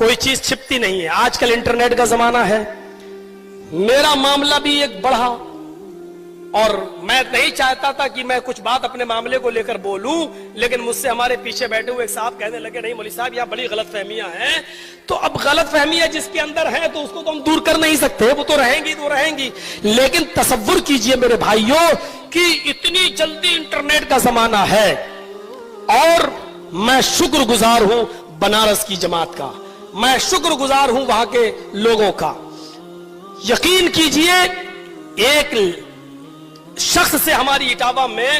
कोई चीज छिपती नहीं है। आजकल इंटरनेट का जमाना है। मेरा मामला भी एक बढ़ा और मैं नहीं चाहता था कि मैं कुछ बात अपने मामले को लेकर बोलूं, लेकिन मुझसे हमारे पीछे बैठे हुए एक साहब कहने लगे, नहीं मौलवी साहब यहाँ बड़ी गलतफहमियां हैं। तो अब गलतफहमियां जिसके अंदर है तो उसको तो हम दूर कर नहीं सकते, वो तो रहेंगी। लेकिन तसव्वुर कीजिए मेरे भाइयों कि इतनी जल्दी इंटरनेट का जमाना है। और मैं शुक्रगुजार हूं बनारस की जमात का, मैं शुक्रगुजार हूं वहां के लोगों का। यकीन कीजिए एक शख्स से हमारी इटावा में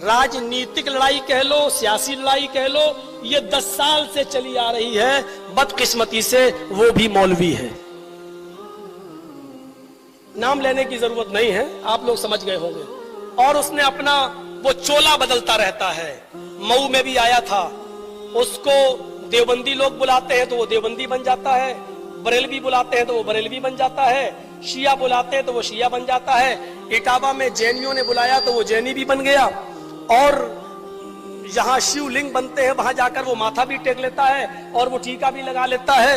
राजनीतिक लड़ाई कह लो, सियासी लड़ाई कह लो, ये 10 साल से चली आ रही है। बदकिस्मती से वो भी मौलवी है। नाम लेने की जरूरत नहीं है, आप लोग समझ गए होंगे। और उसने अपना वो चोला बदलता रहता है। मऊ में भी आया था, उसको देवबंदी लोग बुलाते हैं तो वो देवबंदी बन जाता है, बरेलवी बुलाते हैं तो वो बरेलवी बन जाता है, शिया बुलाते हैं तो वो शिया बन जाता है। इटावा में जैनियों ने बुलाया तो वो जैनी भी बन गया। और जहां शिवलिंग बनते हैं वहां जाकर वो माथा भी टेक लेता है और वो टीका भी लगा लेता है।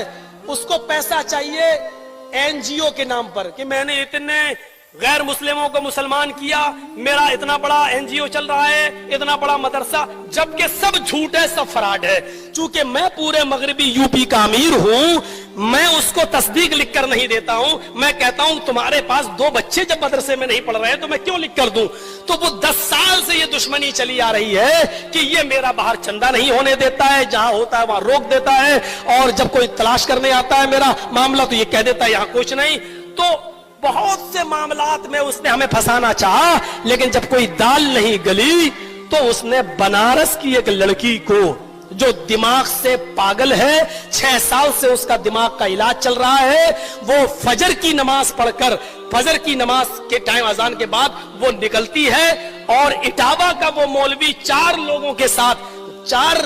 उसको पैसा चाहिए एनजीओ के नाम पर कि मैंने इतने गैर मुस्लिमों को मुसलमान किया, मेरा इतना बड़ा एनजीओ चल रहा है, इतना बड़ा मदरसा, जबकि सब झूठ है, सब फराड है। चूंकि मैं पूरे मगरबी यूपी का अमीर हूं, मैं उसको तस्दीक लिख कर नहीं देता हूं। मैं कहता हूं तुम्हारे पास 2 बच्चे जब मदरसे में नहीं पढ़ रहे तो मैं क्यों लिख कर दूं। तो वो 10 साल से ये दुश्मनी चली आ रही है कि ये मेरा बाहर चंदा नहीं होने देता है, जहां होता है वहां रोक देता है, और जब कोई तलाश करने आता है मेरा मामला तो ये कह देता है यहां कुछ नहीं। तो बहुत से मामलात में उसने हमें फंसाना चाहा, लेकिन जब कोई दाल नहीं गली तो उसने बनारस की एक लड़की को जो दिमाग से पागल है, 6 साल से उसका दिमाग का इलाज चल रहा है, वो फजर की नमाज पढ़कर फजर की नमाज के टाइम अजान के बाद वो निकलती है और इटावा का वो मौलवी 4 लोगों के साथ 4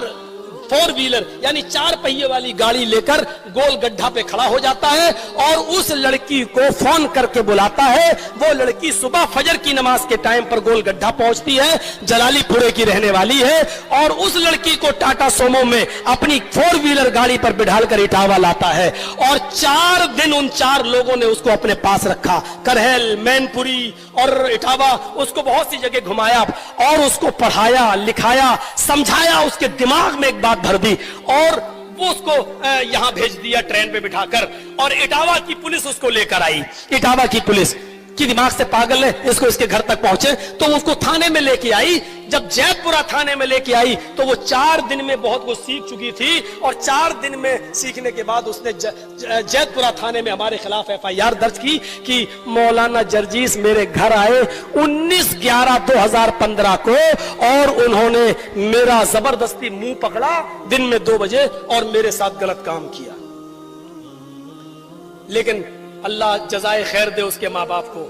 4 व्हीलर यानी 4 पहिए वाली गाड़ी लेकर गोल गड्ढा पे खड़ा हो जाता है और उस लड़की को फोन करके बुलाता है। वो लड़की सुबह फजर की नमाज के टाइम पर गोल गड्ढा पहुंचती है, जलालीपुरे की रहने वाली है, और उस लड़की को टाटा सोमो में अपनी 4 व्हीलर गाड़ी पर बिठाल कर इटावा लाता है। और 4 दिन उन 4 लोगों ने उसको अपने पास रखा, करहल, मैनपुरी और इटावा, उसको बहुत सी जगह घुमाया और उसको पढ़ाया, लिखाया, समझाया, उसके दिमाग में एक बात भर दी और वो उसको यहां भेज दिया ट्रेन पे बिठाकर। और इटावा की पुलिस उसको लेकर आई। इटावा की पुलिस कि दिमाग से पागल है, इसको इसके घर तक पहुंचे, तो उसको थाने में लेके आई। जब जैतपुरा थाने में लेके आई तो वो 4 दिन में बहुत कुछ सीख चुकी थी और 4 दिन में सीखने के बाद उसने जैतपुरा थाने में हमारे खिलाफ FIR दर्ज की कि मौलाना जर्जीस मेरे घर आए 19/11/2015 को और उन्होंने मेरा जबरदस्ती मुंह पकड़ा दिन में 2 बजे और मेरे साथ गलत काम किया। लेकिन अल्लाह जज़ाए खैर दे उसके माँ बाप को।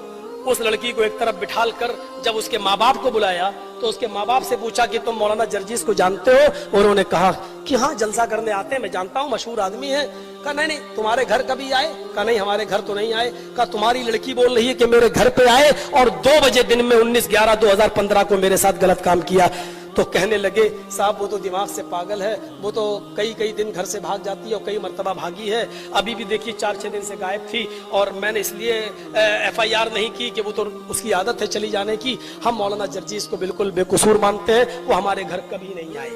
उस लड़की को एक तरफ बिठाल कर जब उसके माँ बाप को बुलाया तो उसके माँ बाप से पूछा कि तुम मौलाना जर्जीस को जानते हो? और उन्होंने कहा कि हाँ, जलसा करने आते हैं, मैं जानता हूँ, मशहूर आदमी है। कहा नहीं, तुम्हारे घर कभी आए? कहा नहीं, हमारे घर तो नहीं आए। कहा तुम्हारी लड़की बोल रही है कि मेरे घर पे आए और 2 बजे दिन में 19/11/2015 को मेरे साथ गलत काम किया। तो कहने लगे साहब वो तो दिमाग से पागल है, वो तो कई दिन घर से भाग जाती है और कई मर्तबा भागी है। अभी भी देखिए 4-6 दिन से गायब थी और मैंने इसलिए FIR नहीं की कि वो तो उसकी आदत है चली जाने की। हम मौलाना जर्जीस को बिल्कुल बेकसूर मानते हैं, वो हमारे घर कभी नहीं आए।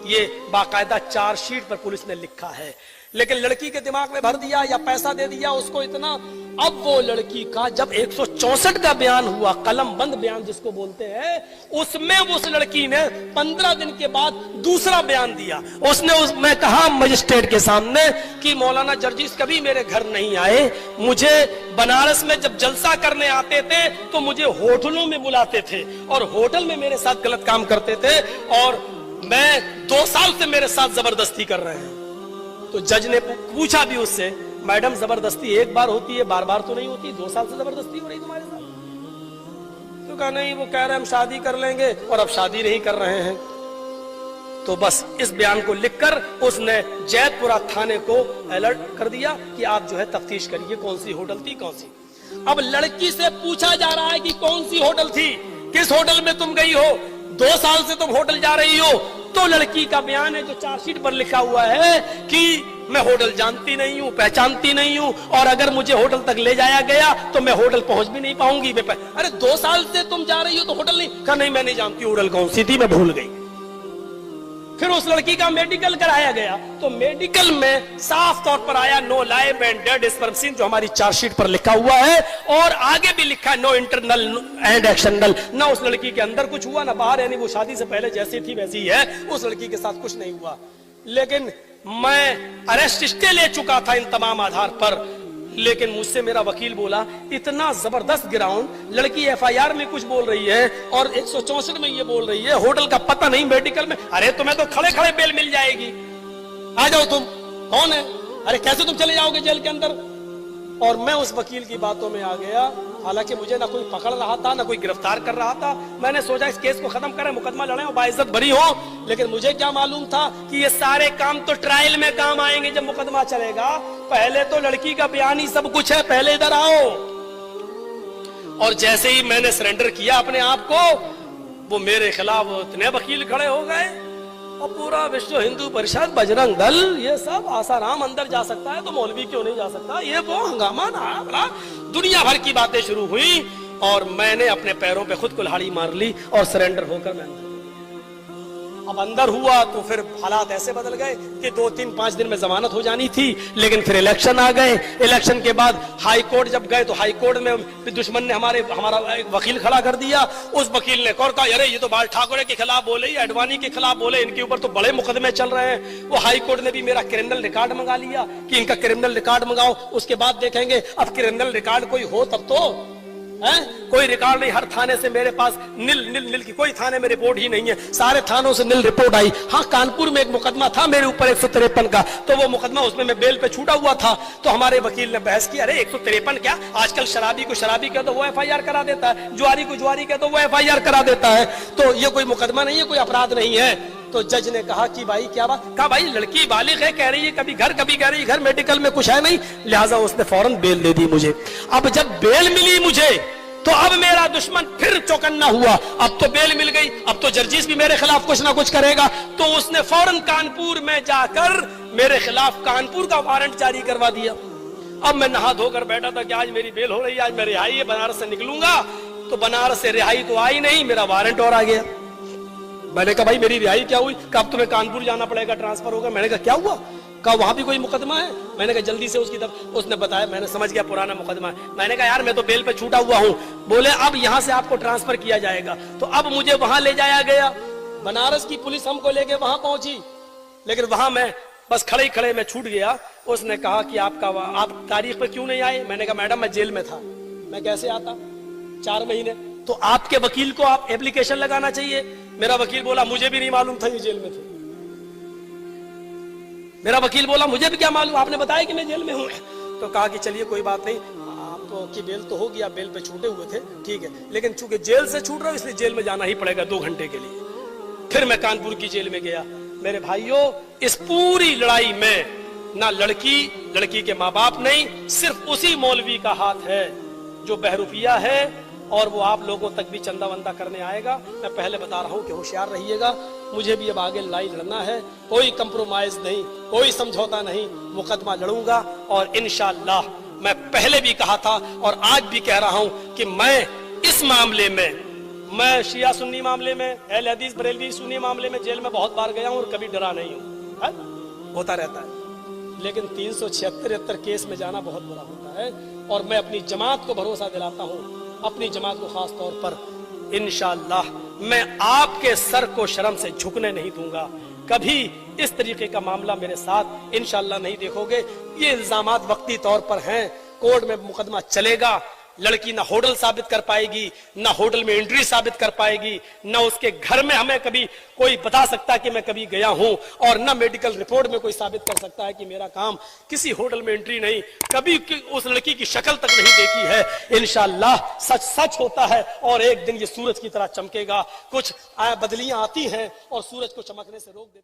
ये बाकायदा चार्जशीट पर पुलिस ने लिखा है। लेकिन लड़की के दिमाग में भर दिया या पैसा दे दिया उसको इतना। अब वो लड़की का जब 164 का बयान हुआ, कलम बंद बयान जिसको बोलते हैं, उसमें उस लड़की ने 15 दिन के बाद दूसरा बयान दिया। उसने कहा मजिस्ट्रेट के सामने कि मौलाना जर्जीस कभी मेरे घर नहीं आए, मुझे बनारस में जब जलसा करने आते थे तो मुझे होटलों में बुलाते थे और होटल में मेरे साथ गलत काम करते थे और मैं 2 साल से मेरे साथ जबरदस्ती कर रहे हैं। तो जज ने पूछा भी उससे, मैडम जबरदस्ती एक बार होती है, बार बार तो नहीं होती, 2 साल से जबरदस्ती हो रही तुम्हारे साथ? तो कहा नहीं, वो कह रहे हम शादी कर लेंगे और अब शादी नहीं कर रहे हैं। तो बस इस बयान को लिखकर उसने जैतपुरा थाने को अलर्ट कर दिया कि आप जो है तफ्तीश करिए कौन सी होटल थी, कौन सी। अब लड़की से पूछा जा रहा है कि कौन सी होटल थी, किस होटल में तुम गई हो, 2 साल से तुम होटल जा रही हो। तो लड़की का बयान है जो चार्जशीट पर लिखा हुआ है कि मैं होटल जानती नहीं हूँ, पहचानती नहीं हूँ, और अगर मुझे होटल तक ले जाया गया तो मैं होटल पहुंच भी नहीं पाऊंगी। अरे 2 साल से तुम जा रही हो तो होटल नहीं? कहा नहीं मैं नहीं जानती होटल कौन सी थी, मैं भूल गई। फिर उस लड़की का मेडिकल कराया गया तो मेडिकल में साफ तौर पर आया no live and dead sperm seen, जो हमारी चार्जशीट पर लिखा हुआ है, और आगे भी लिखा है नो इंटरनल एंड एक्सटर्नल। ना उस लड़की के अंदर कुछ हुआ ना बाहर, यानी वो शादी से पहले जैसी थी वैसी ही है, उस लड़की के साथ कुछ नहीं हुआ। लेकिन मैं अरेस्ट स्टे ले चुका था इन तमाम आधार पर, लेकिन मुझसे मेरा वकील बोला इतना जबरदस्त ग्राउंड, लड़की एफआईआर में कुछ बोल रही है और 164 में ये बोल रही है, होटल का पता नहीं, मेडिकल में। अरे तुम्हें तो खड़े खड़े बेल मिल जाएगी, आ जाओ तुम, कौन है? अरे कैसे तुम चले जाओगे जेल के अंदर? और मैं उस वकील की बातों में आ गया, हालांकि मुझे ना कोई पकड़ रहा था ना कोई गिरफ्तार कर रहा था। मैंने सोचा इस केस को खत्म करें, मुकदमा लड़ें और बाइज्जत बरी हो। लेकिन मुझे क्या मालूम था कि ये सारे काम तो ट्रायल में काम आएंगे जब मुकदमा चलेगा। पहले तो लड़की का बयान ही सब कुछ है, पहले इधर आओ। और जैसे ही मैंने सरेंडर किया अपने आप को, वो मेरे खिलाफ इतने वकील खड़े हो गए, और पूरा विश्व हिंदू परिषद, बजरंग दल, ये सब आसाराम अंदर जा सकता है तो मौलवी क्यों नहीं जा सकता, ये वो हंगामा ना, दुनिया भर की बातें शुरू हुई। और मैंने अपने पैरों पे खुद कुल्हाड़ी मार ली और सरेंडर होकर मैं अब अंदर हुआ। तो फिर हालात ऐसे बदल गए कि 2, 3, 5 दिन में जमानत हो जानी थी, लेकिन फिर इलेक्शन आ गए। इलेक्शन के बाद हाई कोर्ट जब गए तो हाई कोर्ट में दुश्मन ने हमारा एक वकील खड़ा कर दिया। उस वकील ने कहा अरे ये तो बाल ठाकरे के खिलाफ बोले, अडवाणी के खिलाफ बोले, इनके ऊपर तो बड़े मुकदमे चल रहे हैं। वो हाई कोर्ट ने भी मेरा क्रिमिनल रिकॉर्ड मंगा लिया कि इनका क्रिमिनल रिकॉर्ड मंगाओ, उसके बाद देखेंगे। अब क्रिमिनल रिकॉर्ड कोई हो तब तो है, कोई रिकॉर्ड नहीं। हर थाने से मेरे पास नील की कोई थाने में रिपोर्ट ही नहीं है, सारे थानों से नील रिपोर्ट आई। हाँ, कानपुर में एक मुकदमा था मेरे ऊपर 153 का, तो वो मुकदमा उसमें मैं बेल पे छूटा हुआ था। तो हमारे वकील ने बहस की, अरे 153 क्या, आजकल शराबी को शराबी कह तो वो एफआईआर करा देता है, जुआरी को जुआरी कह तो वो एफआईआर करा देता है, तो ये कोई मुकदमा नहीं है, कोई अपराध नहीं है। तो जज ने कहा कि भाई क्या बात, कहा भाई लड़की बालिग है, कह रही है कभी घर कभी कह रही है घर, मेडिकल में कुछ है नहीं, लिहाजा उसने फौरन बेल दे दी मुझे। अब जब बेल मिली मुझे तो अब मेरा दुश्मन फिर चौकन्ना हुआ, अब तो बेल मिल गई, अब तो जर्जिस भी मेरे खिलाफ कुछ ना कुछ करेगा। तो उसने फौरन कानपुर में जाकर मेरे खिलाफ कानपुर का वारंट जारी करवा दिया। अब मैं नहा धोकर बैठा था कि आज मेरी बेल हो रही है, आज मैं रिहाई है, बनारस से निकलूंगा। तो बनारस से रिहाई तो आई नहीं, मेरा वारंट और आ गया। मैंने कहा भाई मेरी रिहाई क्या हुई? कब तुम्हें कानपुर जाना पड़ेगा, ट्रांसफर होगा। मैंने कहा क्या हुआ? कहा वहां भी कोई मुकदमा है। मैंने कहा जल्दी से उसकी तरफ। उसने बताया, मैंने समझ गया पुराना मुकदमा है। मैंने कहा यार मैं तो बेल पे छूटा हुआ हूँ। बोले अब यहाँ से आपको ट्रांसफर किया जाएगा। तो अब मुझे वहां ले जाया गया, बनारस की पुलिस हमको लेके वहां पहुंची, लेकिन वहां मैं बस खड़े खड़े में छूट गया। उसने कहा कि आप तारीख पे क्यों नहीं आए? मैंने कहा मैडम मैं जेल में था, मैं कैसे आता 4 महीने। तो आपके वकील को आप एप्लीकेशन लगाना चाहिए। मेरा वकील बोला मुझे भी नहीं मालूम था ये जेल में थे। मेरा वकील बोला मुझे भी क्या मालूम, आपने बताया कि मैं जेल में हूं। तो कहा कि चलिए कोई बात नहीं, आपको की बेल तो होगी, आप बेल पे छूटे हुए थे, ठीक है, लेकिन चूंकि जेल से छूट रहा हूं इसलिए जेल में जाना ही पड़ेगा 2 घंटे के लिए। फिर मैं कानपुर की जेल में गया। मेरे भाइयों, इस पूरी लड़ाई में ना लड़की के माँ बाप नहीं, सिर्फ उसी मौलवी का हाथ है जो बहरूपिया है, और वो आप लोगों तक भी चंदा वंदा करने आएगा। मैं पहले बता रहा हूं कि होशियार रहिएगा, मुझे भी अब आगे लड़ाई लड़ना है, कोई कंप्रोमाइज नहीं, कोई समझौता नहीं, मुकदमा लड़ूंगा। और इंशाअल्लाह मैं पहले भी कहा था और आज भी कह रहा हूं कि मैं इस मामले में, मैं शिया सुन्नी मामले में, अहले हदीस बरेलवी सुन्नी मामले में जेल में बहुत बार गया हूं और कभी डरा नहीं हूं, होता रहता है। लेकिन 376 केस में जाना बहुत बुरा होता है, और मैं अपनी जमात को भरोसा दिलाता हूं, अपनी जमात को खास तौर पर, इंशाअल्लाह मैं आपके सर को शर्म से झुकने नहीं दूंगा। कभी इस तरीके का मामला मेरे साथ इंशाअल्लाह नहीं देखोगे। ये इल्जामात वक्ती तौर पर हैं, कोर्ट में मुकदमा चलेगा, लड़की ना होटल साबित कर पाएगी, ना होटल में एंट्री साबित कर पाएगी, ना उसके घर में हमें कभी कोई बता सकता कि मैं कभी गया हूं, और ना मेडिकल रिपोर्ट में कोई साबित कर सकता है कि मेरा काम किसी होटल में एंट्री नहीं, कभी उस लड़की की शक्ल तक नहीं देखी है। इंशाअल्लाह सच सच होता है, और एक दिन ये सूरज की तरह चमकेगा। कुछ बदलियां आती हैं और सूरज को चमकने से रोक देती